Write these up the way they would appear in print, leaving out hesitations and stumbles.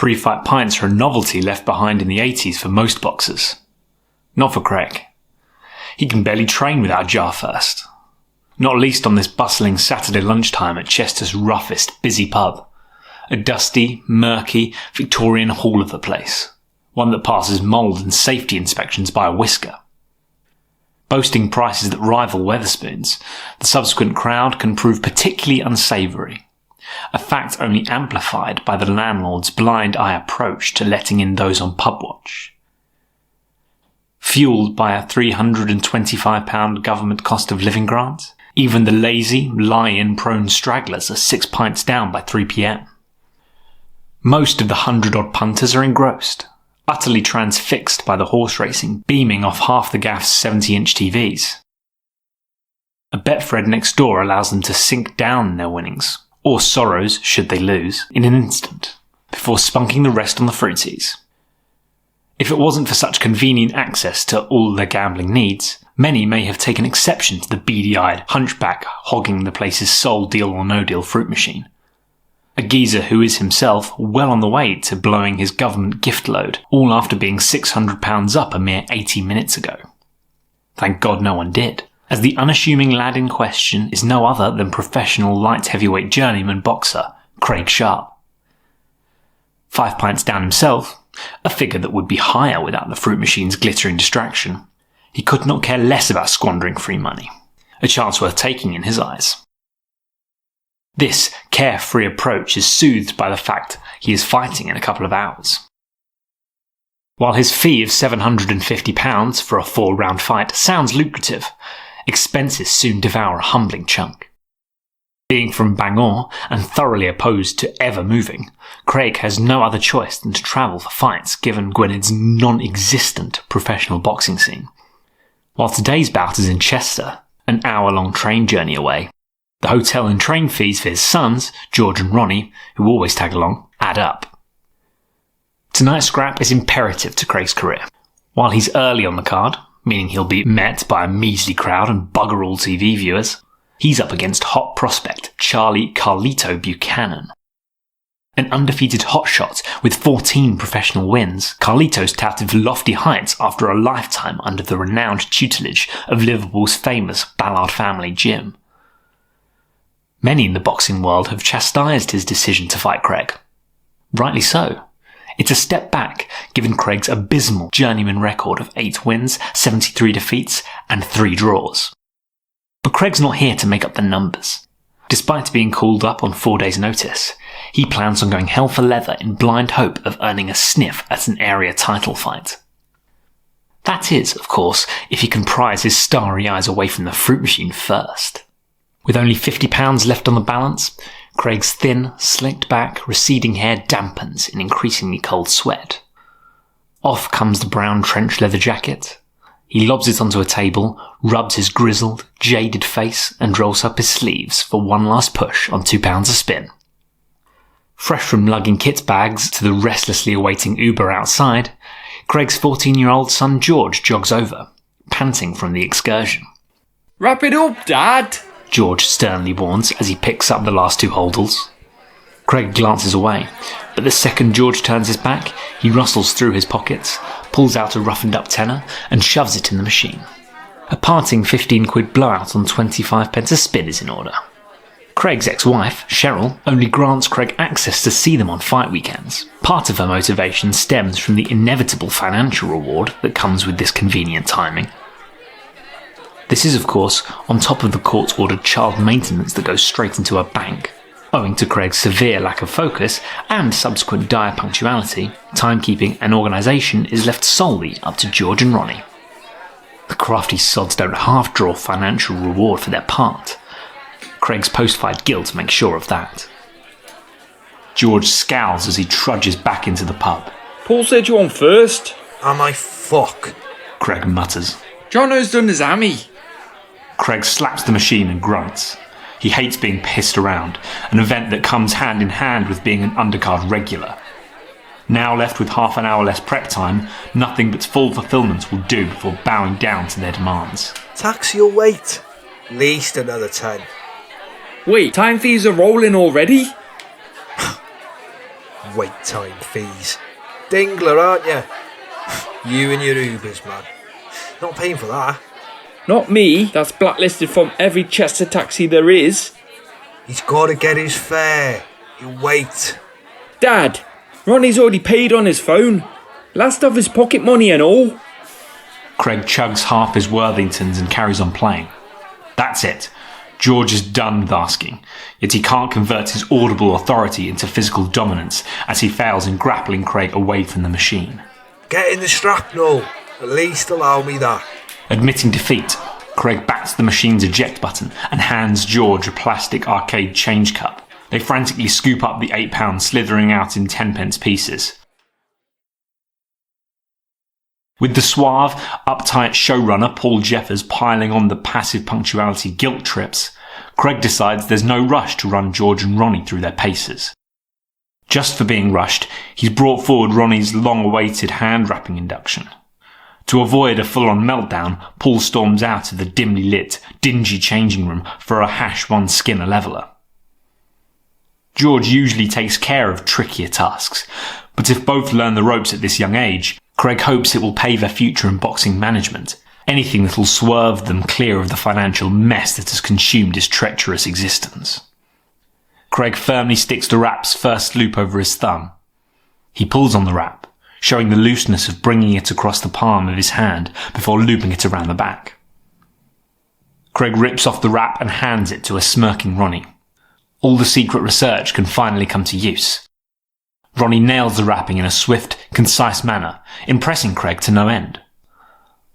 Pre-fight pints are a novelty left behind in the 80s for most boxers. Not for Craig. He can barely train without a jar first. Not least on this bustling Saturday lunchtime at Chester's roughest busy pub. A dusty, murky, Victorian hall of a place. One that passes mould and safety inspections by a whisker. Boasting prices that rival Wetherspoons, the subsequent crowd can prove particularly unsavoury. A fact only amplified by the landlord's blind eye approach to letting in those on pub watch. Fuelled by a £325 government cost of living grant, even the lazy, lie-in prone stragglers are 6 pints down by 3 p.m. Most of the 100-odd punters are engrossed, utterly transfixed by the horse racing beaming off half the gaff's 70-inch TVs. A Betfred next door allows them to sink down their winnings, or sorrows should they lose, in an instant, before spunking the rest on the fruities. If it wasn't for such convenient access to all their gambling needs, many may have taken exception to the beady-eyed hunchback hogging the place's sole deal-or-no-deal fruit machine. A geezer who is himself well on the way to blowing his government gift load, all after being £600 up a mere 80 minutes ago. Thank God no one did, as the unassuming lad in question is no other than professional light heavyweight journeyman boxer Craig Sharpe. 5 pints down himself, a figure that would be higher without the fruit machine's glittering distraction, he could not care less about squandering free money, a chance worth taking in his eyes. This carefree approach is soothed by the fact he is fighting in a couple of hours. While his fee of £750 for a 4-round fight sounds lucrative, expenses soon devour a humbling chunk. Being from Bangor and thoroughly opposed to ever moving, Craig has no other choice than to travel for fights given Gwynedde's non-existent professional boxing scene. While today's bout is in Chester, an hour-long train journey away, the hotel and train fees for his sons, George and Ronnie, who always tag along, add up. Tonight's scrap is imperative to Craig's career. While he's early on the card, meaning he'll be met by a measly crowd and bugger all TV viewers, he's up against hot prospect Charlie Carlito Buchanan. An undefeated hotshot with 14 professional wins, Carlito's touted for lofty heights after a lifetime under the renowned tutelage of Liverpool's famous Ballard family gym. Many in the boxing world have chastised his decision to fight Craig. Rightly so. It's a step back, given Craig's abysmal journeyman record of 8 wins, 73 defeats, and 3 draws. But Craig's not here to make up the numbers. Despite being called up on 4 days' notice, he plans on going hell for leather in blind hope of earning a sniff at an area title fight. That is, of course, if he can prise his starry eyes away from the fruit machine first. With only £50 left on the balance, Craig's thin, slicked back, receding hair dampens in increasingly cold sweat. Off comes the brown trench leather jacket. He lobs it onto a table, rubs his grizzled, jaded face and rolls up his sleeves for one last push on £2 a spin. Fresh from lugging kit bags to the restlessly awaiting Uber outside, Craig's 14-year-old son George jogs over, panting from the excursion. "Wrap it up, Dad!" George sternly warns as he picks up the last 2 holdalls. Craig glances away, but the second George turns his back, he rustles through his pockets, pulls out a roughened-up tenner and shoves it in the machine. A parting 15 quid blowout on 25p a spin is in order. Craig's ex-wife, Cheryl, only grants Craig access to see them on fight weekends. Part of her motivation stems from the inevitable financial reward that comes with this convenient timing. This is, of course, on top of the court-ordered child maintenance that goes straight into her bank. Owing to Craig's severe lack of focus and subsequent dire punctuality, timekeeping and organisation is left solely up to George and Ronnie. The crafty sods don't half draw financial reward for their part. Craig's post-fight guilt makes sure of that. George scowls as he trudges back into the pub. "Paul said you on first." "Am I fuck?" Craig mutters. "Jono's done his hammy." Craig slaps the machine and grunts. He hates being pissed around, an event that comes hand in hand with being an undercard regular. Now left with half an hour less prep time, nothing but full fulfilment will do before bowing down to their demands. "Tax your weight. Least another 10. Wait, time fees are rolling already? Wait time fees. Dingler, aren't you? You and your Ubers, man. Not paying for that. Not me, that's blacklisted from every Chester taxi there is. He's got to get his fare. You wait. Dad, Ronnie's already paid on his phone. Last of his pocket money and all. Craig chugs half his Worthingtons and carries on playing. That's it. George is done with asking, yet he can't convert his audible authority into physical dominance as he fails in grappling Craig away from the machine. Get in the shrapnel. At least allow me that. Admitting defeat, Craig bats the machine's eject button and hands George a plastic arcade change cup. They frantically scoop up the £8 slithering out in 10p pieces. With the suave, uptight showrunner Paul Jeffers piling on the passive punctuality guilt trips, Craig decides there's no rush to run George and Ronnie through their paces. Just for being rushed, he's brought forward Ronnie's long-awaited hand-wrapping induction. To avoid a full-on meltdown, Paul storms out of the dimly lit, dingy changing room for a #1 Skinner leveller. George usually takes care of trickier tasks, but if both learn the ropes at this young age, Craig hopes it will pave their future in boxing management, anything that will swerve them clear of the financial mess that has consumed his treacherous existence. Craig firmly sticks the wrap's first loop over his thumb. He pulls on the wrap, showing the looseness of bringing it across the palm of his hand before looping it around the back. Craig rips off the wrap and hands it to a smirking Ronnie. All the secret research can finally come to use. Ronnie nails the wrapping in a swift, concise manner, impressing Craig to no end.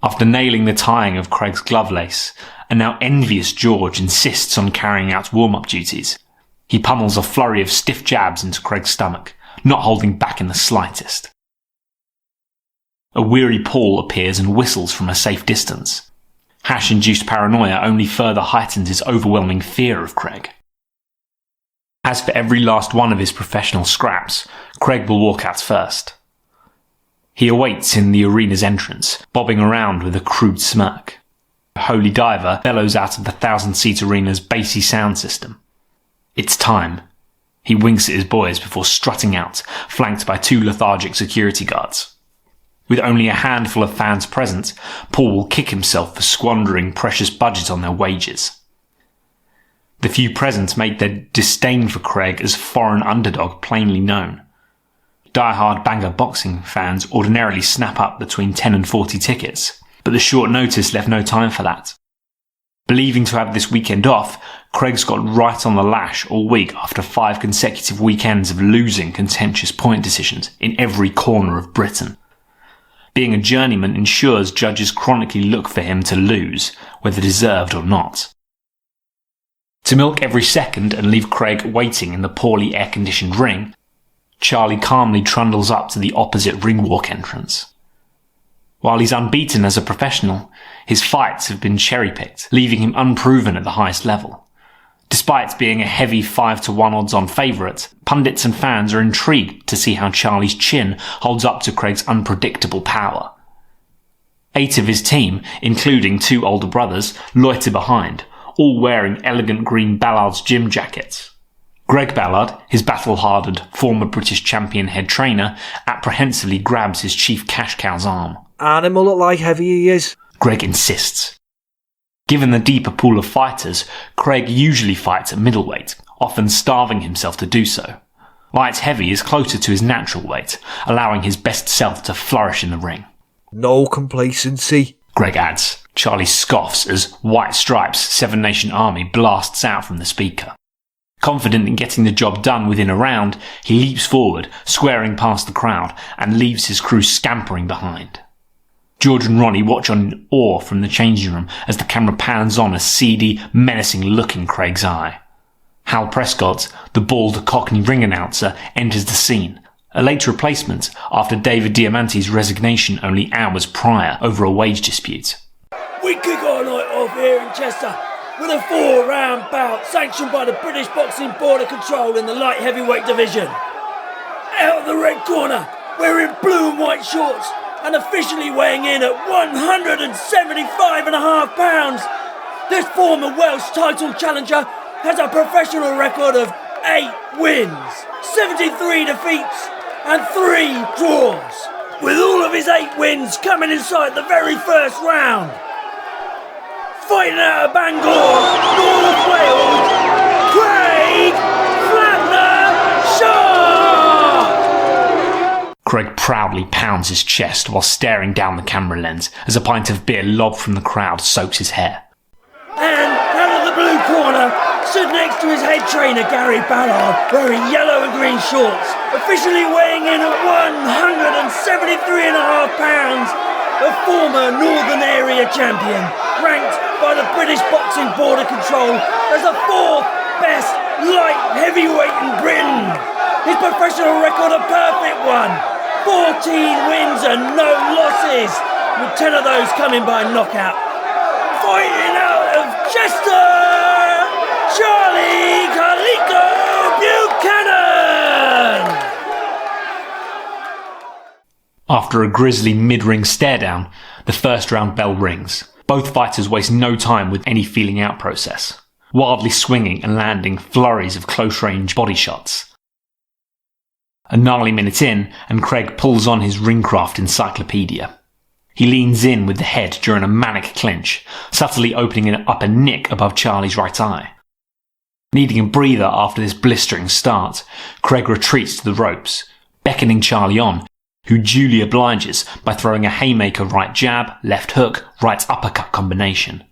After nailing the tying of Craig's glove lace, a now envious George insists on carrying out warm-up duties. He pummels a flurry of stiff jabs into Craig's stomach, not holding back in the slightest. A weary Paul appears and whistles from a safe distance. Hash-induced paranoia only further heightens his overwhelming fear of Craig. As for every last one of his professional scraps, Craig will walk out first. He awaits in the arena's entrance, bobbing around with a crude smirk. The holy diver bellows out of the 1,000-seat arena's bassy sound system. It's time. He winks at his boys before strutting out, flanked by 2 lethargic security guards. With only a handful of fans present, Paul will kick himself for squandering precious budget on their wages. The few present make their disdain for Craig as foreign underdog plainly known. Die-hard Bangor boxing fans ordinarily snap up between 10 and 40 tickets, but the short notice left no time for that. Believing to have this weekend off, Craig's got right on the lash all week after 5 consecutive weekends of losing contentious point decisions in every corner of Britain. Being a journeyman ensures judges chronically look for him to lose, whether deserved or not. To milk every second and leave Craig waiting in the poorly air-conditioned ring, Charlie calmly trundles up to the opposite ring walk entrance. While he's unbeaten as a professional, his fights have been cherry-picked, leaving him unproven at the highest level. Despite being a heavy 5-1 odds-on favourite, pundits and fans are intrigued to see how Charlie's chin holds up to Craig's unpredictable power. 8 of his team, including 2 older brothers, loiter behind, all wearing elegant green Ballard's gym jackets. Greg Ballard, his battle-hardened former British champion head trainer, apprehensively grabs his chief cash cow's arm. Animal look like heavy he is. Greg insists. Given the deeper pool of fighters, Craig usually fights at middleweight, often starving himself to do so. Light heavy is closer to his natural weight, allowing his best self to flourish in the ring. No complacency, Greg adds. Charlie scoffs as White Stripes' 7 Nation Army blasts out from the speaker. Confident in getting the job done within a round, he leaps forward, squaring past the crowd, and leaves his crew scampering behind. George and Ronnie watch in awe from the changing room as the camera pans on a seedy, menacing look in Craig's eye. Hal Prescott, the bald Cockney ring announcer, enters the scene, a late replacement after David Diamante's resignation only hours prior over a wage dispute. We kick our night off here in Chester with a 4-round bout sanctioned by the British Boxing Board of Control in the light heavyweight division. Out of the red corner, wearing blue and white shorts and officially weighing in at 175.5 pounds, this former Welsh title challenger has a professional record of 8 wins, 73 defeats, and 3 draws, with all of his 8 wins coming inside the very first round. Fighting out of Bangor, North Wales, Craig Flattener Sharp! Craig proudly pounds his chest while staring down the camera lens as a pint of beer lobbed from the crowd soaks his hair. And out of the blue corner, stood next to his head trainer Gary Ballard, wearing yellow and green shorts, officially weighing in at 173.5 pounds, a former Northern Area champion, ranked by the British Boxing Board of Control as the 4th best light heavyweight in Britain. His professional record a perfect one, 14 wins and no losses, with 10 of those coming by knockout. Fighting out of Chester, Charlie Carlito Buchanan! After a grisly mid-ring stare-down, the first round bell rings. Both fighters waste no time with any feeling out process, wildly swinging and landing flurries of close-range body shots. A gnarly minute in, and Craig pulls on his Ringcraft encyclopedia. He leans in with the head during a manic clinch, subtly opening up a nick above Charlie's right eye. Needing a breather after this blistering start, Craig retreats to the ropes, beckoning Charlie on, who duly obliges by throwing a haymaker right jab, left hook, right uppercut combination.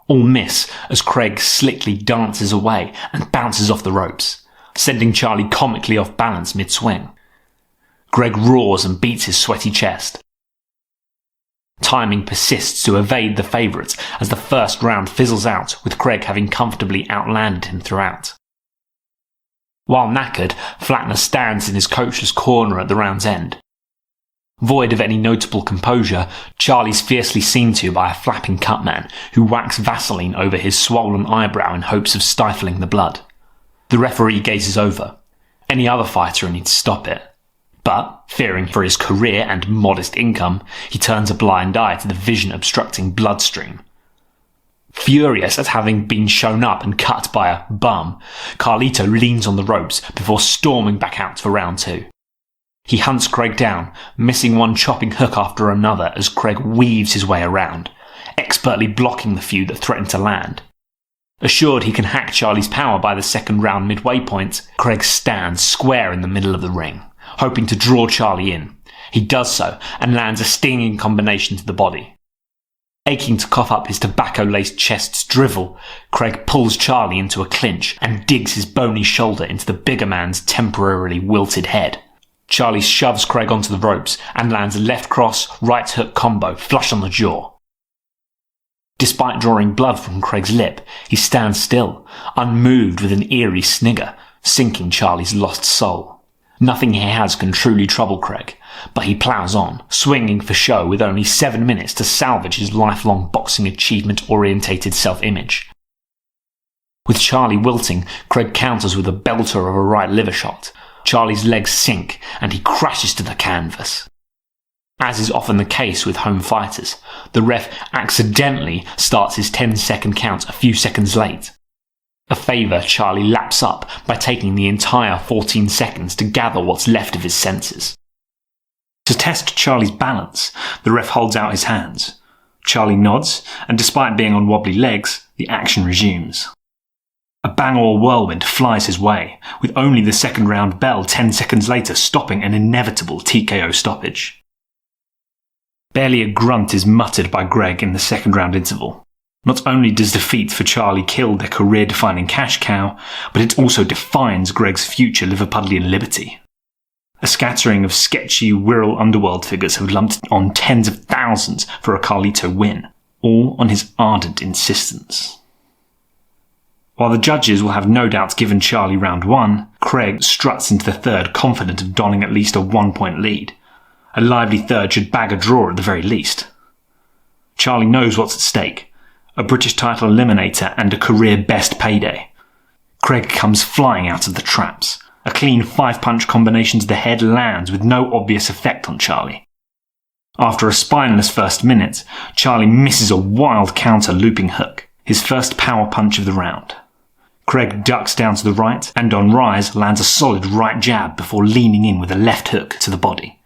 All miss as Craig slickly dances away and bounces off the ropes, sending Charlie comically off balance mid-swing. Craig roars and beats his sweaty chest. Timing persists to evade the favourites as the first round fizzles out, with Craig having comfortably outlanded him throughout. While knackered, Flattener stands in his coach's corner at the round's end. Void of any notable composure, Charlie's fiercely seen to by a flapping cutman who whacks Vaseline over his swollen eyebrow in hopes of stifling the blood. The referee gazes over. Any other fighter needs to stop it. But, fearing for his career and modest income, he turns a blind eye to the vision-obstructing bloodstream. Furious at having been shown up and cut by a bum, Carlito leans on the ropes before storming back out for round 2. He hunts Craig down, missing one chopping hook after another as Craig weaves his way around, expertly blocking the few that threaten to land. Assured he can hack Charlie's power by the second round midway point, Craig stands square in the middle of the ring, hoping to draw Charlie in. He does so, and lands a stinging combination to the body. Aching to cough up his tobacco-laced chest's drivel, Craig pulls Charlie into a clinch and digs his bony shoulder into the bigger man's temporarily wilted head. Charlie shoves Craig onto the ropes and lands a left cross, right hook combo flush on the jaw. Despite drawing blood from Craig's lip, he stands still, unmoved with an eerie snigger, sinking Charlie's lost soul. Nothing he has can truly trouble Craig, but he plows on, swinging for show with only 7 minutes to salvage his lifelong boxing achievement-orientated self-image. With Charlie wilting, Craig counters with a belter of a right liver shot. Charlie's legs sink, and he crashes to the canvas. As is often the case with home fighters, the ref accidentally starts his 10-second count a few seconds late. A favour Charlie laps up by taking the entire 14 seconds to gather what's left of his senses. To test Charlie's balance, the ref holds out his hands. Charlie nods, and despite being on wobbly legs, the action resumes. A Bangor whirlwind flies his way, with only the second round bell 10 seconds later stopping an inevitable TKO stoppage. Barely a grunt is muttered by Greg in the second round interval. Not only does defeat for Charlie kill their career-defining cash cow, but it also defines Greg's future Liverpudlian liberty. A scattering of sketchy Wirral underworld figures have lumped on tens of thousands for a Carlito win, all on his ardent insistence. While the judges will have no doubt given Charlie round 1, Craig struts into the third confident of donning at least a 1-point lead. A lively third should bag a draw at the very least. Charlie knows what's at stake. A British title eliminator and a career best payday. Craig comes flying out of the traps. A clean 5-punch combination to the head lands with no obvious effect on Charlie. After a spineless first minute, Charlie misses a wild counter looping hook, his first power punch of the round. Craig ducks down to the right, and on rise lands a solid right jab before leaning in with a left hook to the body.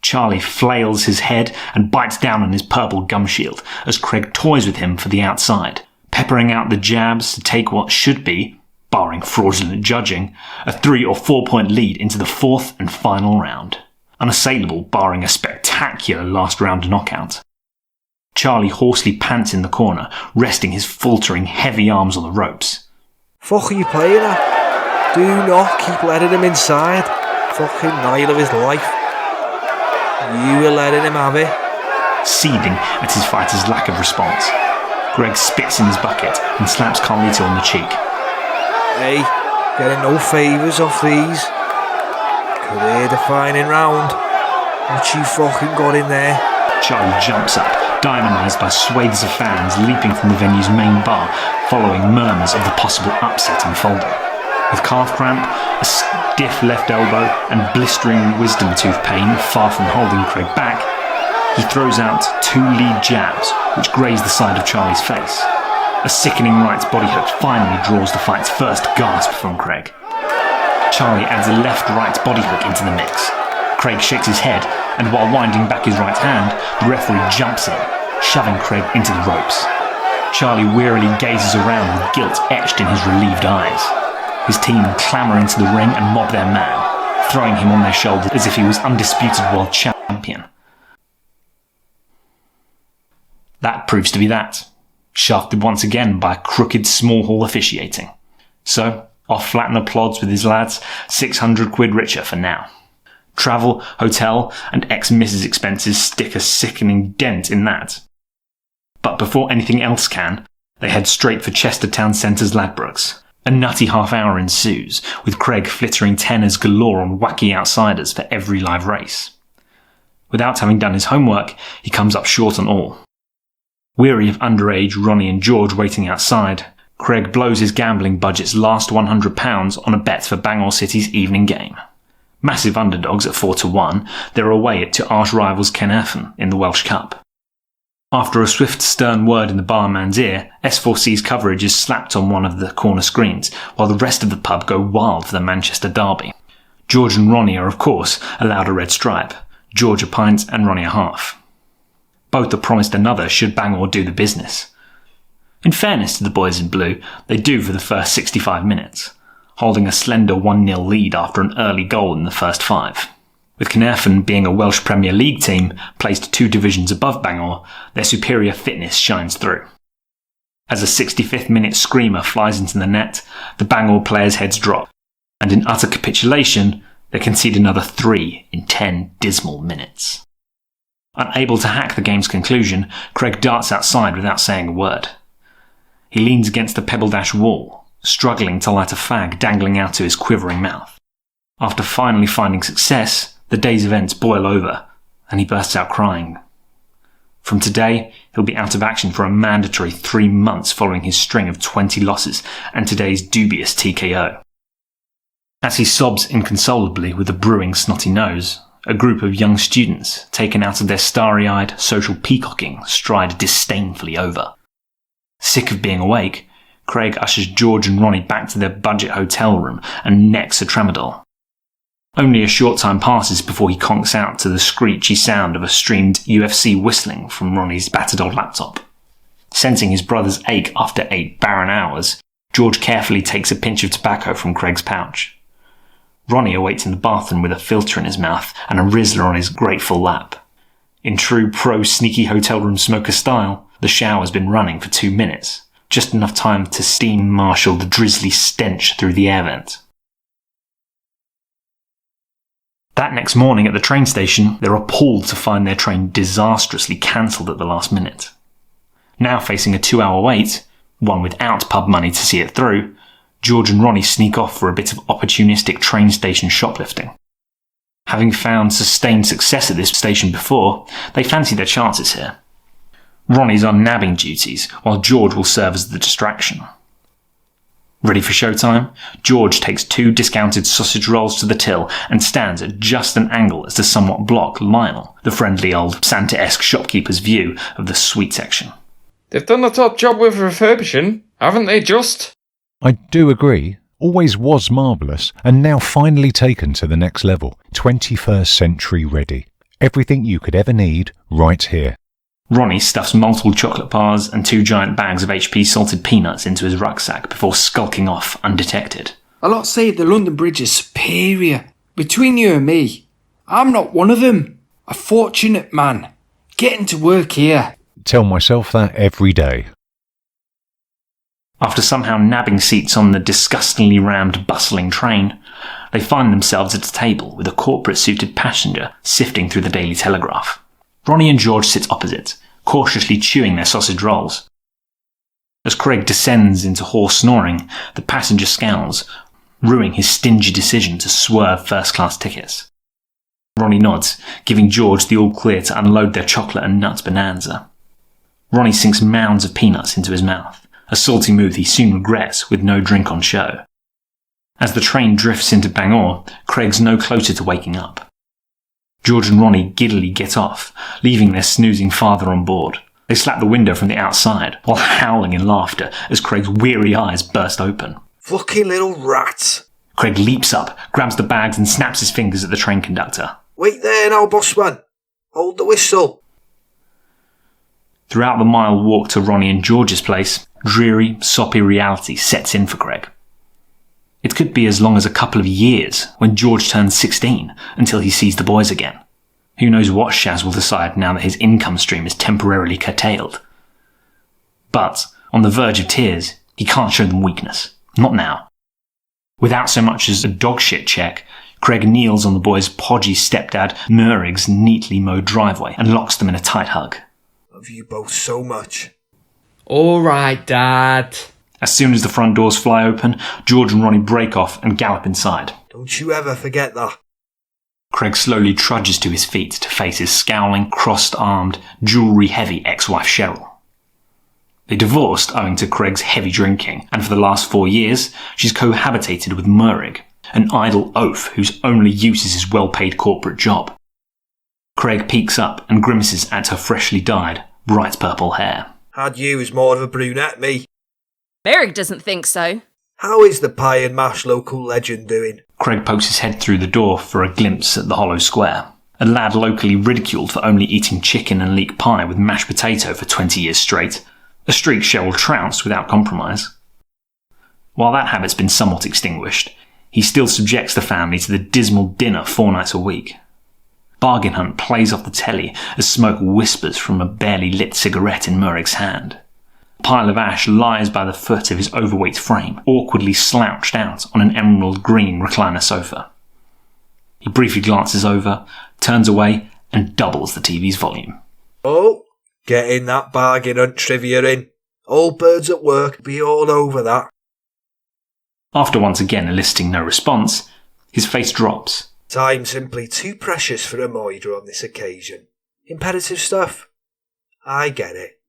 Charlie flails his head and bites down on his purple gum shield as Craig toys with him for the outside, peppering out the jabs to take what should be, barring fraudulent judging, a 3 or 4 point lead into the fourth and final round. Unassailable barring a spectacular last round knockout. Charlie hoarsely pants in the corner, resting his faltering heavy arms on the ropes. Fuck are you playing at? Do not keep letting him inside. Fucking night of his life. You are letting him have it. Seething at his fighter's lack of response, Greg spits in his bucket and slaps Carlito on the cheek. Hey, getting no favours off these. Career-defining round. What you fucking got in there? Charlie jumps up, dynamised by swathes of fans leaping from the venue's main bar, following murmurs of the possible upset unfolding. With calf cramp, a stiff left elbow, and blistering wisdom tooth pain far from holding Craig back, he throws out 2 lead jabs, which graze the side of Charlie's face. A sickening right body hook finally draws the fight's first gasp from Craig. Charlie adds a left-right body hook into the mix. Craig shakes his head, and while winding back his right hand, the referee jumps in, shoving Craig into the ropes. Charlie wearily gazes around with guilt etched in his relieved eyes. His team clamour into the ring and mob their man, throwing him on their shoulders as if he was undisputed world champion. That proves to be that, shafted once again by crooked small hall officiating. So, off Flattener plods with his lads, 600 quid richer for now. Travel, hotel, and ex-missus expenses stick a sickening dent in that. But before anything else can, they head straight for Chestertown Centre's Ladbrokes. A nutty half hour ensues, with Craig flittering tenors galore on wacky outsiders for every live race. Without having done his homework, he comes up short on all. Weary of underage Ronnie and George waiting outside, Craig blows his gambling budget's last £100 on a bet for Bangor City's evening game. Massive underdogs at 4-1, they're away to arch rivals Caernarfon in the Welsh Cup. After a swift stern word in the barman's ear, S4C's coverage is slapped on one of the corner screens, while the rest of the pub go wild for the Manchester derby. George and Ronnie are of course allowed a red stripe, George a pint and Ronnie a half. Both are promised another should Bangor do the business. In fairness to the boys in blue, they do for the first 65 minutes, holding a slender 1-0 lead after an early goal in the first 5. With Caernarfon being a Welsh Premier League team placed 2 divisions above Bangor, their superior fitness shines through. As a 65th minute screamer flies into the net, the Bangor players' heads drop, and in utter capitulation, they concede another 3 in 10 dismal minutes. Unable to hack the game's conclusion, Craig darts outside without saying a word. He leans against the pebble-dash wall, struggling to light a fag dangling out to his quivering mouth. After finally finding success, the day's events boil over, and he bursts out crying. From today, he'll be out of action for a mandatory 3 months following his string of 20 losses and today's dubious TKO. As he sobs inconsolably with a brewing snotty nose, a group of young students, taken out of their starry-eyed social peacocking, stride disdainfully over. Sick of being awake, Craig ushers George and Ronnie back to their budget hotel room and necks a tramadol. Only a short time passes before he conks out to the screechy sound of a streamed UFC whistling from Ronnie's battered old laptop. Sensing his brother's ache after 8 barren hours, George carefully takes a pinch of tobacco from Craig's pouch. Ronnie awaits in the bathroom with a filter in his mouth and a Rizzler on his grateful lap. In true pro-sneaky hotel room smoker style, the shower's been running for 2 minutes, just enough time to steam marshal the drizzly stench through the air vent. That next morning at the train station, they're appalled to find their train disastrously cancelled at the last minute. Now facing a 2-hour wait, one without pub money to see it through, George and Ronnie sneak off for a bit of opportunistic train station shoplifting. Having found sustained success at this station before, they fancy their chances here. Ronnie's on nabbing duties, while George will serve as the distraction. Ready for showtime? George takes 2 discounted sausage rolls to the till and stands at just an angle as to somewhat block Lionel, the friendly old Santa-esque shopkeeper's view of the sweet section. They've done a top job with refurbishing, haven't they, just? I do agree. Always was marvellous, and now finally taken to the next level. 21st century ready. Everything you could ever need, right here. Ronnie stuffs multiple chocolate bars and 2 giant bags of HP salted peanuts into his rucksack before skulking off undetected. A lot say the London Bridge is superior. Between you and me, I'm not one of them. A fortunate man, getting to work here. Tell myself that every day. After somehow nabbing seats on the disgustingly rammed, bustling train, they find themselves at a table with a corporate-suited passenger sifting through the Daily Telegraph. Ronnie and George sit opposite, cautiously chewing their sausage rolls. As Craig descends into hoarse snoring, the passenger scowls, ruining his stingy decision to swerve first-class tickets. Ronnie nods, giving George the all-clear to unload their chocolate and nuts bonanza. Ronnie sinks mounds of peanuts into his mouth, a salty move he soon regrets with no drink on show. As the train drifts into Bangor, Craig's no closer to waking up. George and Ronnie giddily get off, leaving their snoozing father on board. They slap the window from the outside, while howling in laughter as Craig's weary eyes burst open. Fucking little rats. Craig leaps up, grabs the bags and snaps his fingers at the train conductor. Wait there now, bossman. Hold the whistle. Throughout the mile walk to Ronnie and George's place, dreary, soppy reality sets in for Craig. It could be as long as a couple of years when George turns 16 until he sees the boys again. Who knows what Shaz will decide now that his income stream is temporarily curtailed. But, on the verge of tears, he can't show them weakness. Not now. Without so much as a dogshit check, Craig kneels on the boys' podgy stepdad Murrig's neatly mowed driveway and locks them in a tight hug. Love you both so much. All right, Dad. As soon as the front doors fly open, George and Ronnie break off and gallop inside. Don't you ever forget that. Craig slowly trudges to his feet to face his scowling, crossed-armed, jewellery-heavy ex-wife Cheryl. They divorced owing to Craig's heavy drinking, and for the last 4 years, she's cohabitated with Murrig, an idle oaf whose only use is his well-paid corporate job. Craig peeks up and grimaces at her freshly dyed, bright purple hair. Had you as more of a brunette, me. Murrig doesn't think so. How is the pie and mash local legend doing? Craig pokes his head through the door for a glimpse at the hollow square. A lad locally ridiculed for only eating chicken and leek pie with mashed potato for 20 years straight. A streak Cheryl trounced without compromise. While that habit's been somewhat extinguished, he still subjects the family to the dismal dinner 4 nights a week. Bargain Hunt plays off the telly as smoke whispers from a barely lit cigarette in Murrig's hand. A pile of ash lies by the foot of his overweight frame, awkwardly slouched out on an emerald green recliner sofa. He briefly glances over, turns away, and doubles the TV's volume. Oh, getting that Bargain Hunt trivia in. Old birds at work be all over that. After once again eliciting no response, his face drops. Time simply too precious for a moider on this occasion. Imperative stuff. I get it.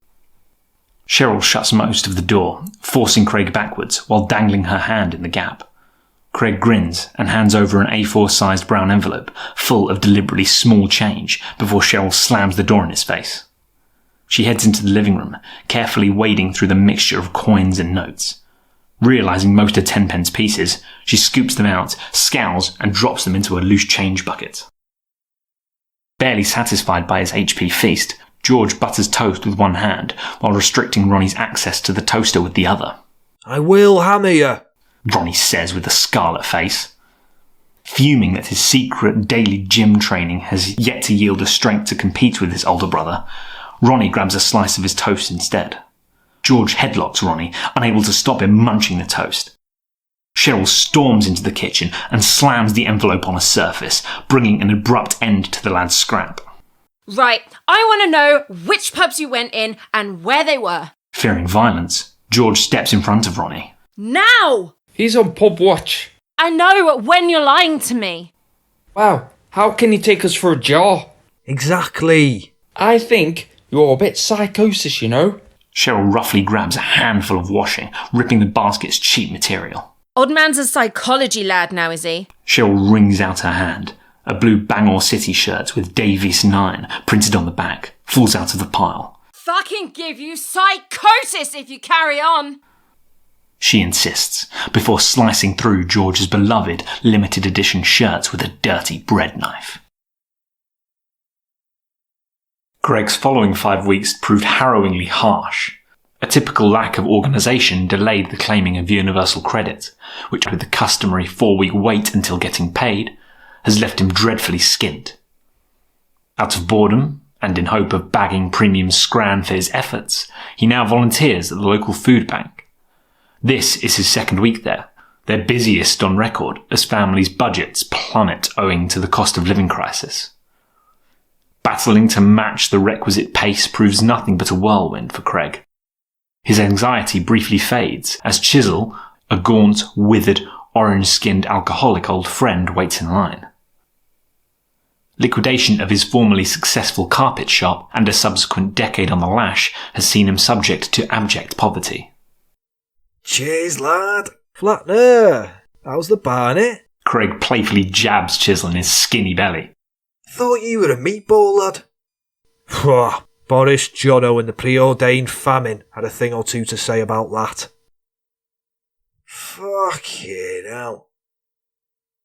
Cheryl shuts most of the door, forcing Craig backwards while dangling her hand in the gap. Craig grins and hands over an A4-sized brown envelope full of deliberately small change before Cheryl slams the door in his face. She heads into the living room, carefully wading through the mixture of coins and notes. Realising most are 10-pence pieces, she scoops them out, scowls and drops them into a loose change bucket. Barely satisfied by his HP feast, George butters toast with one hand while restricting Ronnie's access to the toaster with the other. I will hammer you, Ronnie says with a scarlet face. Fuming that his secret daily gym training has yet to yield the strength to compete with his older brother, Ronnie grabs a slice of his toast instead. George headlocks Ronnie, unable to stop him munching the toast. Cheryl storms into the kitchen and slams the envelope on a surface, bringing an abrupt end to the lad's scrap. Right, I want to know which pubs you went in and where they were. Fearing violence, George steps in front of Ronnie. Now! He's on pub watch. I know when you're lying to me. Wow, how can he take us for a jar? Exactly. I think you're a bit psychosis, you know. Cheryl roughly grabs a handful of washing, ripping the basket's cheap material. Old man's a psychology lad now, is he? Cheryl wrings out her hand. A blue Bangor City shirt with Davies 9 printed on the back falls out of the pile. Fucking give you psychosis if you carry on. she insists, before slicing through George's beloved limited edition shirts with a dirty bread knife. Craig's following 5 weeks proved harrowingly harsh. A typical lack of organisation delayed the claiming of universal credit, which with the customary 4-week wait until getting paid, has left him dreadfully skint. Out of boredom, and in hope of bagging premium scran for his efforts, he now volunteers at the local food bank. This is his 2nd week there, their busiest on record as families' budgets plummet owing to the cost of living crisis. Battling to match the requisite pace proves nothing but a whirlwind for Craig. His anxiety briefly fades as Chisel, a gaunt, withered, orange-skinned alcoholic old friend, waits in line. Liquidation of his formerly successful carpet shop and a subsequent decade on the lash has seen him subject to abject poverty. Cheers, lad. Flattener, how's the barnet? Craig playfully jabs Chisel in his skinny belly. Thought you were a meatball, lad. Phew, Boris, Jono and the preordained famine had a thing or two to say about that. Fucking hell.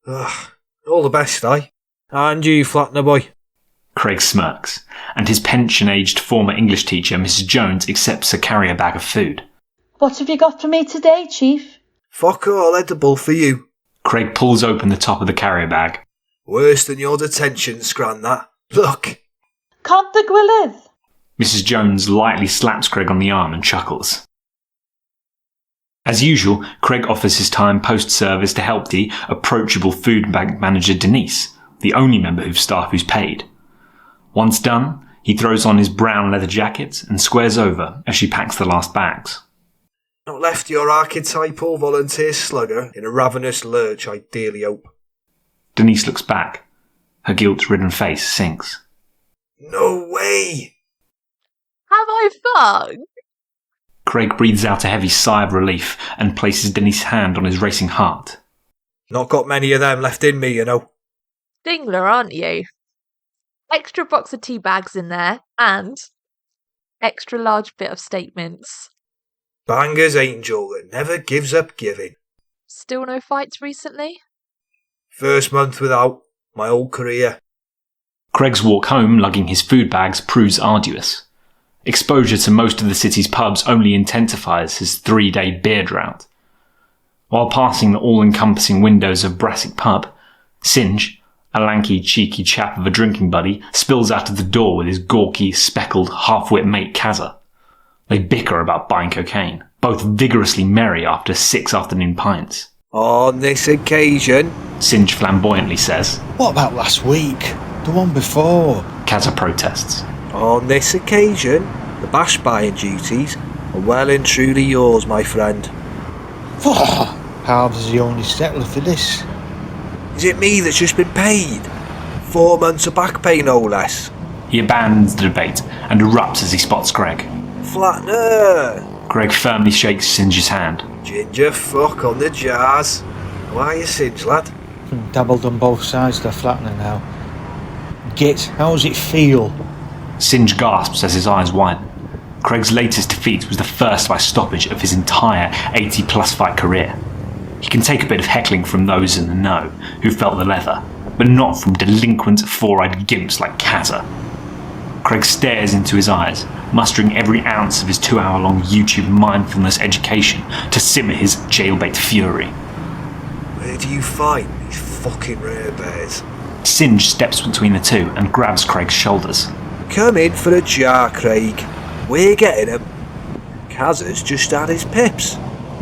Ugh, all the best, And you, Flattener boy. Craig smirks, and his pension-aged former English teacher, Mrs. Jones, accepts a carrier bag of food. What have you got for me today, Chief? Fuck all edible for you. Craig pulls open the top of the carrier bag. Worse than your detention, scran that. Look. Can't the Gwynedd? Mrs. Jones lightly slaps Craig on the arm and chuckles. As usual, Craig offers his time post-service to help the approachable food bank manager Denise, the only member of staff who's paid. Once done, he throws on his brown leather jacket and squares over as she packs the last bags. Not left your archetypal volunteer slugger in a ravenous lurch, I dearly hope. Denise looks back. Her guilt-ridden face sinks. No way! Have I fucked? Craig breathes out a heavy sigh of relief and places Denise's hand on his racing heart. Not got many of them left in me, you know. Dingler, aren't you? Extra box of tea bags in there, and extra large bit of statements. Banger's angel that never gives up giving. Still no fights recently? First month without, my whole career. Craig's walk home lugging his food bags proves arduous. Exposure to most of the city's pubs only intensifies his 3-day beer drought. While passing the all-encompassing windows of Brassic pub, Singe, a lanky, cheeky chap of a drinking buddy, spills out of the door with his gawky, speckled, half-wit mate Kazza. They bicker about buying cocaine, both vigorously merry after 6 afternoon pints. On this occasion, Singe flamboyantly says. What about last week? The one before? Kazza protests. On this occasion, the bash buying duties are well and truly yours, my friend. Halves is the only settler for this. Is it me that's just been paid? 4 months of back pay, no less. He abandons the debate and erupts as he spots Craig. Flattener! Craig firmly shakes Singe's hand. Ginger fuck on the jars. Why are you Singe, lad? Dabbled on both sides of the Flattener now. Git, how's it feel? Singe gasps as his eyes widen. Craig's latest defeat was the first by stoppage of his entire 80-plus fight career. He can take a bit of heckling from those in the know, who felt the leather, but not from delinquent, four-eyed gimps like Kazza. Craig stares into his eyes, mustering every ounce of his 2-hour-long YouTube mindfulness education to simmer his jailbait fury. Where do you find these fucking rare bears? Singe steps between the two and grabs Craig's shoulders. Come in for a jar, Craig. We're getting him. Kazza's just had his pips,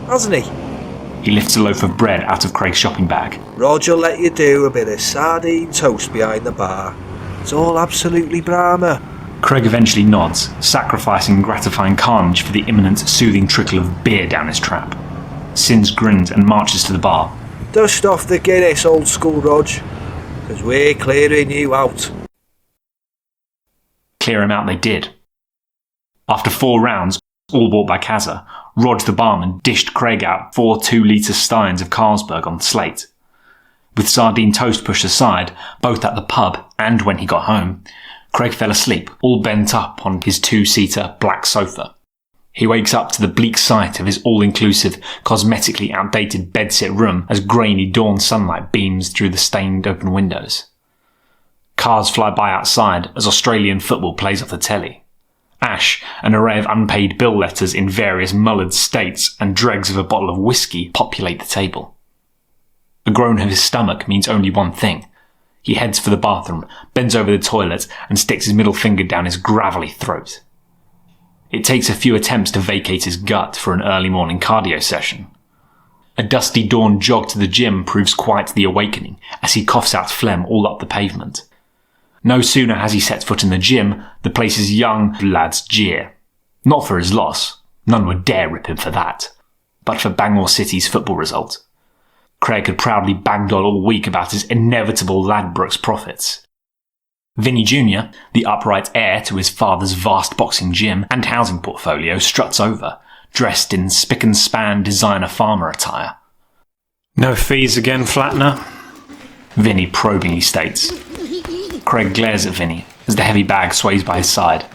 hasn't he? He lifts a loaf of bread out of Craig's shopping bag. Roger let you do a bit of sardine toast behind the bar. It's all absolutely Brahma. Craig eventually nods, sacrificing gratifying carnage for the imminent soothing trickle of beer down his trap. Singe grins and marches to the bar. Dust off the Guinness, old school Rog, because we're clearing you out. Clear him out they did. After 4 rounds, all bought by Kazza, Rog the barman dished Craig out 4 2-litre steins of Carlsberg on the slate. With sardine toast pushed aside, both at the pub and when he got home, Craig fell asleep, all bent up on his 2-seater black sofa. He wakes up to the bleak sight of his all-inclusive, cosmetically outdated bedsit room as grainy dawn sunlight beams through the stained open windows. Cars fly by outside as Australian football plays off the telly. Ash, an array of unpaid bill letters in various mullered states, and dregs of a bottle of whiskey populate the table. A groan of his stomach means only one thing. He heads for the bathroom, bends over the toilet, and sticks his middle finger down his gravelly throat. It takes a few attempts to vacate his gut for an early morning cardio session. A dusty dawn jog to the gym proves quite the awakening as he coughs out phlegm all up the pavement. No sooner has he set foot in the gym, the place's young lads jeer. Not for his loss, none would dare rip him for that, but for Bangor City's football result. Craig had proudly banged on all week about his inevitable Ladbrokes profits. Vinny Jr., the upright heir to his father's vast boxing gym and housing portfolio, struts over, dressed in spick-and-span designer farmer attire. No fees again, Flattener? Vinny probingly states. Craig glares at Vinny as the heavy bag sways by his side.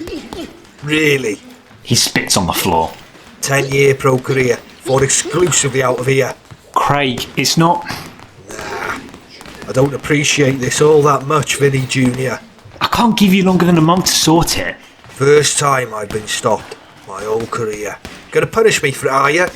Really? He spits on the floor. 10-year pro career, fought exclusively out of here. Craig, it's not... Nah, I don't appreciate this all that much, Vinny Jr. I can't give you longer than a month to sort it. First time I've been stopped, my whole career. Gonna punish me for it, are ya?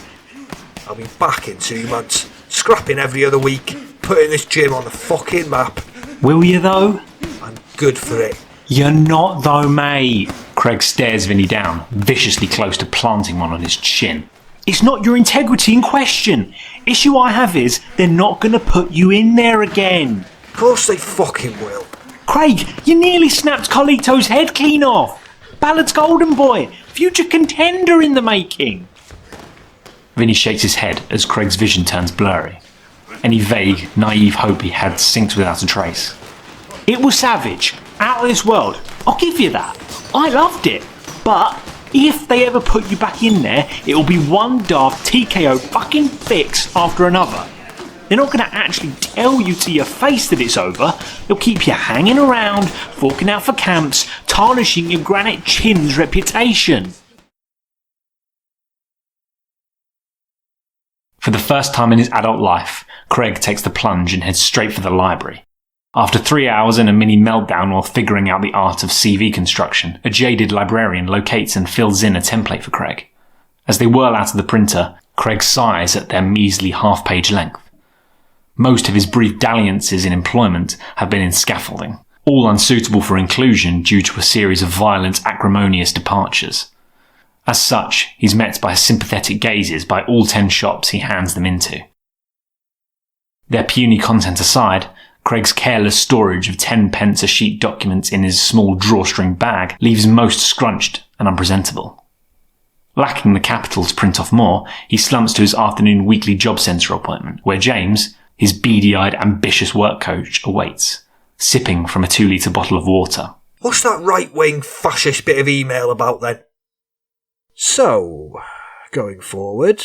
I'll be back in 2 months, scrapping every other week, putting this gym on the fucking map. Will you though? I'm good for it. You're not though, mate. Craig stares Vinny down, viciously close to planting one on his chin. It's not your integrity in question. Issue I have is, they're not going to put you in there again. Of course they fucking will. Craig, you nearly snapped Colito's head clean off. Ballard's golden boy, future contender in the making. Vinny shakes his head as Craig's vision turns blurry. Any vague, naive hope he had sinks without a trace. It was savage, out of this world. I'll give you that. I loved it. But if they ever put you back in there, it will be one daft TKO fucking fix after another. They're not going to actually tell you to your face that it's over. They'll keep you hanging around, forking out for camps, tarnishing your granite chin's reputation. For the first time in his adult life, Craig takes the plunge and heads straight for the library. After 3 hours in a mini meltdown while figuring out the art of CV construction, a jaded librarian locates and fills in a template for Craig. As they whirl out of the printer, Craig sighs at their measly half-page length. Most of his brief dalliances in employment have been in scaffolding, all unsuitable for inclusion due to a series of violent, acrimonious departures. As such, he's met by sympathetic gazes by all 10 shops he hands them into. Their puny content aside, Craig's careless storage of 10 pence a sheet documents in his small drawstring bag leaves most scrunched and unpresentable. Lacking the capital to print off more, he slumps to his afternoon weekly jobcentre appointment, where James, his beady-eyed, ambitious work coach, awaits, sipping from a 2-litre bottle of water. What's that right-wing fascist bit of email about then? So, going forward,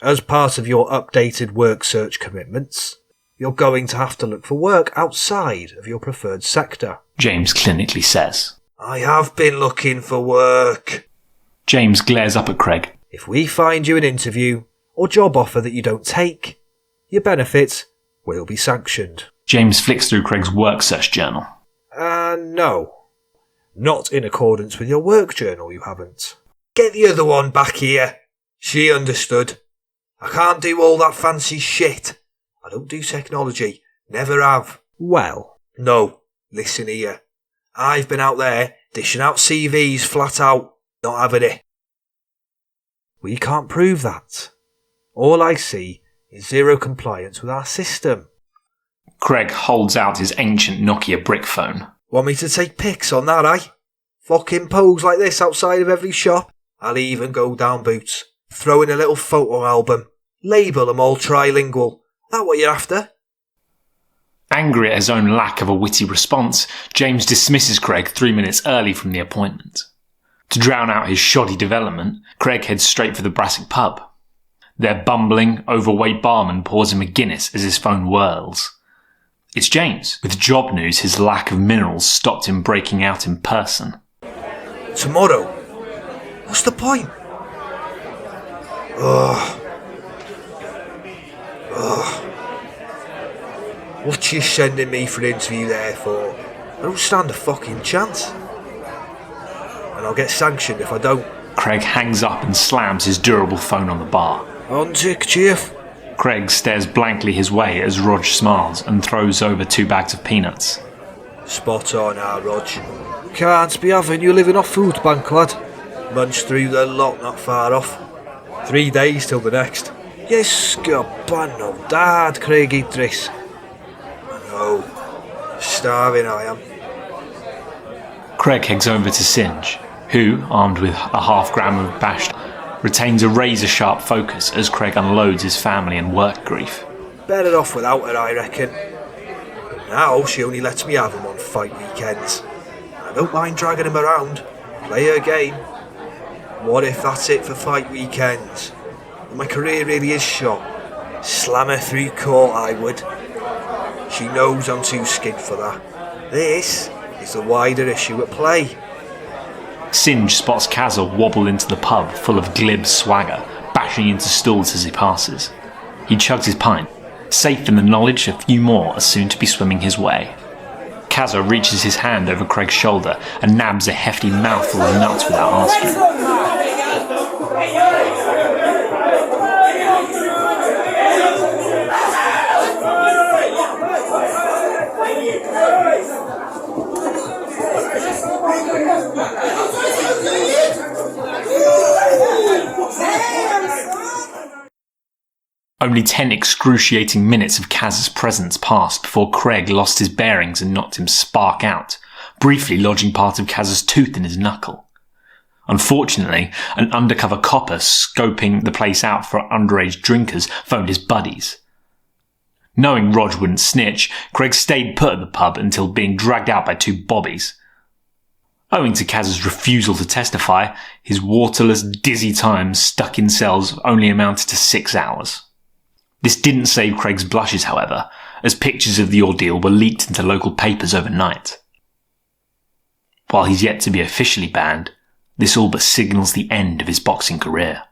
as part of your updated work search commitments, you're going to have to look for work outside of your preferred sector. James clinically says. I have been looking for work. James glares up at Craig. If we find you an interview or job offer that you don't take, your benefits will be sanctioned. James flicks through Craig's work search journal. No. Not in accordance with your work journal, you haven't. Get the other one back here. She understood. I can't do all that fancy shit. I don't do technology. Never have. Well, no. Listen here. I've been out there dishing out CVs flat out. Not having it. We can't prove that. All I see is zero compliance with our system. Craig holds out his ancient Nokia brick phone. Want me to take pics on that, eh? Fucking pose like this outside of every shop. I'll even go down boots. Throw in a little photo album. Label them all trilingual. That what you're after? Angry at his own lack of a witty response, James dismisses Craig 3 minutes early from the appointment. To drown out his shoddy development, Craig heads straight for the Brassic pub. Their bumbling, overweight barman pours him a Guinness as his phone whirls. It's James. With job news, his lack of minerals stopped him breaking out in person. Tomorrow? What's the point? What you sending me for an interview there for? I don't stand a fucking chance. And I'll get sanctioned if I don't. Craig hangs up and slams his durable phone on the bar. On tick, Chief. Craig stares blankly his way as Rog smiles and throws over 2 bags of peanuts. Spot on, Rog. Can't be having you living off food bank, lad. Munch through the lot not far off. 3 days till the next. Yes, no dad, Craig Idris. I know. Starving I am. Craig heads over to Singe, who, armed with a half gram of bash, retains a razor-sharp focus as Craig unloads his family and work grief. Better off without her, I reckon. Now she only lets me have him on fight weekends. I don't mind dragging him around. Play her game. What if that's it for fight weekends? My career really is shot. Slam her through court, I would. She knows I'm too skint for that. This is the wider issue at play. Singe spots Kazza wobble into the pub full of glib swagger, bashing into stools as he passes. He chugs his pint, safe in the knowledge a few more are soon to be swimming his way. Kazza reaches his hand over Craig's shoulder and nabs a hefty mouthful of nuts without asking. Only 10 excruciating minutes of Kaz's presence passed before Craig lost his bearings and knocked him spark out, briefly lodging part of Kaz's tooth in his knuckle. Unfortunately, an undercover copper scoping the place out for underage drinkers phoned his buddies. Knowing Rog wouldn't snitch, Craig stayed put at the pub until being dragged out by 2 bobbies. Owing to Kaz's refusal to testify, his waterless, dizzy time stuck in cells only amounted to 6 hours. This didn't save Craig's blushes, however, as pictures of the ordeal were leaked into local papers overnight. While he's yet to be officially banned, this all but signals the end of his boxing career.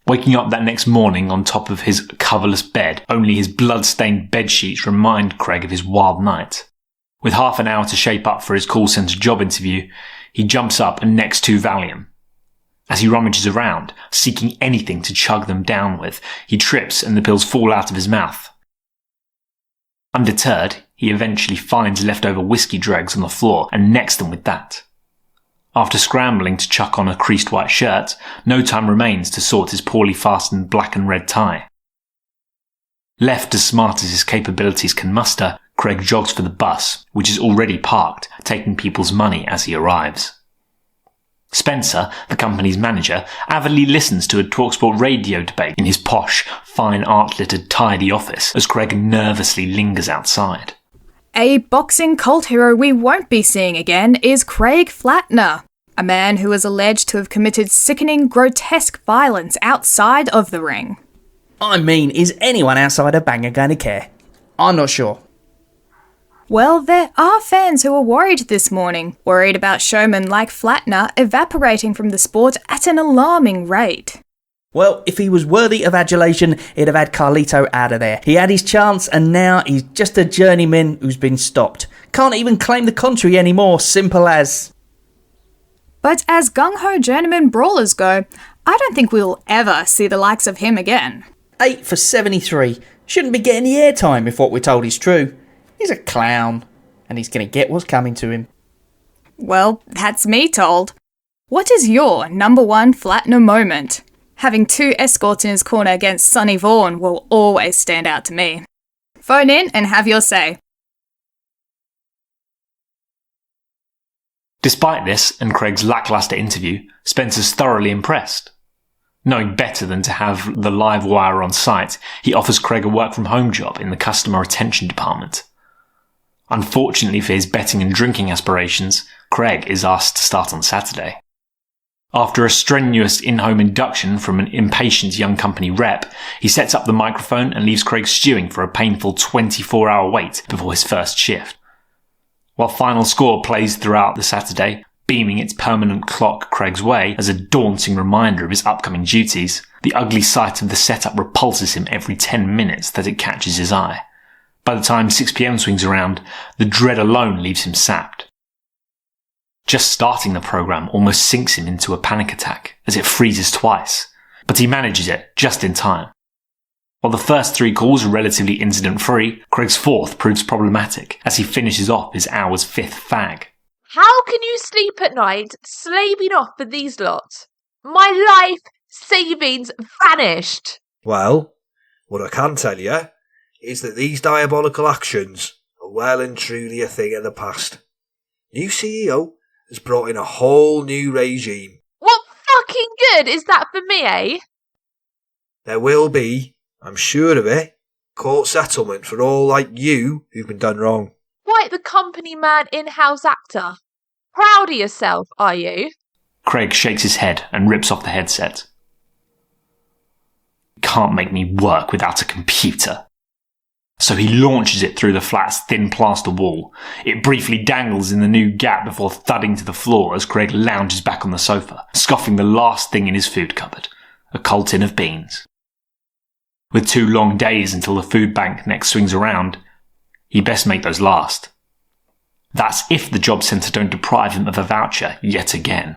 Waking up that next morning on top of his coverless bed, only his blood-stained bedsheets remind Craig of his wild night. With half an hour to shape up for his call centre job interview, he jumps up and necks 2 Valium. As he rummages around, seeking anything to chug them down with, he trips and the pills fall out of his mouth. Undeterred, he eventually finds leftover whiskey dregs on the floor and necks them with that. After scrambling to chuck on a creased white shirt, no time remains to sort his poorly fastened black and red tie. Left as smart as his capabilities can muster, Craig jogs for the bus, which is already parked, taking people's money as he arrives. Spencer, the company's manager, avidly listens to a TalkSport radio debate in his posh, fine art-littered, tidy office as Craig nervously lingers outside. A boxing cult hero we won't be seeing again is Craig Flattener, a man who is alleged to have committed sickening, grotesque violence outside of the ring. I mean, is anyone outside a banger going to care? I'm not sure. Well, there are fans who are worried this morning, worried about showmen like Flattener evaporating from the sport at an alarming rate. Well, if he was worthy of adulation, he'd have had Carlito out of there. He had his chance and now he's just a journeyman who's been stopped. Can't even claim the contrary anymore, simple as. But as gung-ho journeyman brawlers go, I don't think we'll ever see the likes of him again. 8 for 73. Shouldn't be getting the airtime if what we're told is true. He's a clown, and he's going to get what's coming to him. Well, that's me told. What is your number 1 Flattener moment? Having 2 escorts in his corner against Sonny Vaughan will always stand out to me. Phone in and have your say. Despite this and Craig's lacklustre interview, Spencer's thoroughly impressed. Knowing better than to have the live wire on site, he offers Craig a work-from-home job in the customer retention department. Unfortunately for his betting and drinking aspirations, Craig is asked to start on Saturday. After a strenuous in-home induction from an impatient young company rep, he sets up the microphone and leaves Craig stewing for a painful 24-hour wait before his first shift. While Final Score plays throughout the Saturday, beaming its permanent clock Craig's way as a daunting reminder of his upcoming duties. The ugly sight of the setup repulses him every 10 minutes that it catches his eye. By the time 6 p.m. swings around, the dread alone leaves him sapped. Just starting the program almost sinks him into a panic attack as it freezes twice, but he manages it just in time. While the first 3 calls are relatively incident-free, Craig's 4th proves problematic as he finishes off his hour's 5th fag. How can you sleep at night slaving off for these lot? My life savings vanished. Well, what I can tell you is that these diabolical actions are well and truly a thing of the past. New CEO has brought in a whole new regime. What fucking good is that for me, eh? There will be, I'm sure of it, court settlement for all like you who've been done wrong. Quite the company man in-house actor. Proud of yourself, are you? Craig shakes his head and rips off the headset. Can't make me work without a computer. So he launches it through the flat's thin plaster wall. It briefly dangles in the new gap before thudding to the floor as Craig lounges back on the sofa, scoffing the last thing in his food cupboard, a cold tin of beans. With 2 long days until the food bank next swings around, he best make those last. That's if the job centre don't deprive him of a voucher yet again.